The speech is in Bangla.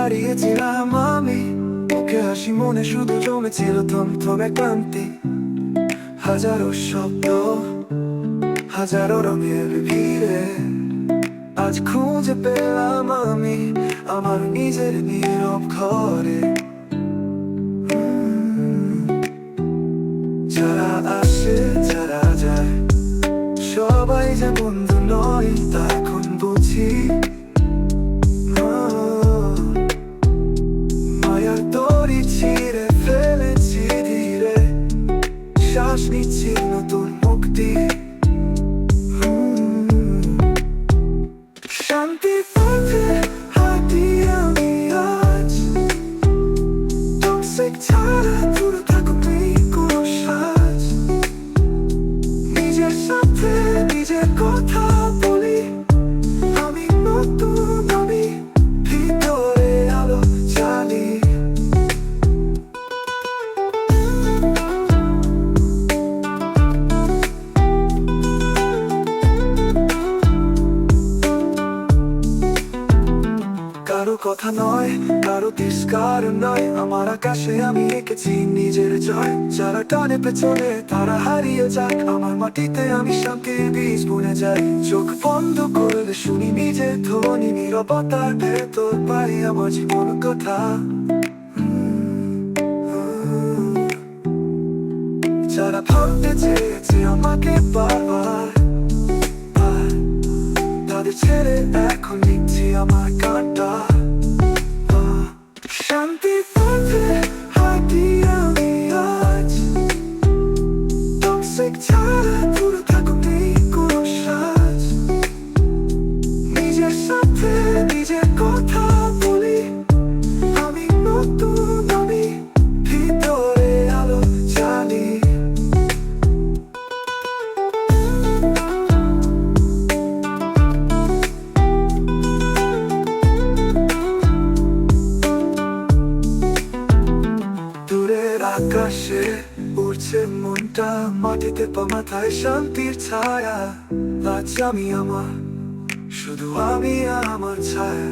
হারিয়েছিলাম আমি, মুখে হাসি মনে শুধু জমেছিল থমথমে ক্লান্তি। হাজারো শব্দ, হাজারো রঙের ভিড়ে আজ খুঁজে পেলাম আমি আমার নিজের নীরব ঘরে। যারা আসে যারা যায় সবাই যে বন্ধু নয় তা এখন বুঝি। মায়ার দড়ি ছিঁড়ে ফেলেছি ধীরে, শ্বাস নিচ্ছি নতুন মুক্তি। শান্তির পথে হাঁটি আমি আজ, টক্সিক ছাড়া দূরে থাকো নেই কোনো সাজ। নিজের সাথে নিজের কথা বলি, আমি নতুন আমি ভিতরে আলো জ্বালি। কারো কথা নয়, কারো তিরস্কার নয়, আমার আকাশে আমি এঁকেছি নিজের জয়। যারা টানে পেছনে তারা হারিয়ে যাক, আমার মাটিতে আমি শান্তির বীজ বুনে যাই। চোখ বন্ধ করলে শুনি নিজের ধ্বনি, নীরবতার ভেতর পাই আমার জীবন কথা। যারা ভাবতে চেয়েছে আমাকে বারবার, তাদের ছেড়ে এখন লিখছি আমার গানটা। শান্তির পথে হাঁটি আমি আজ, টক্সিক ছাড়া দূরে থাকো নেই কোনো সাজ। নিজের সাথে নিজের কথা বলি, আমি নতুন আমি ভিতরে আলো জ্বালি। দূরের আকাশে উড়ছে মনটা, মাটিতে পা মাথায় শান্তির ছায়া। আজ আমি আমার, শুধু আমি আমার ছায়া।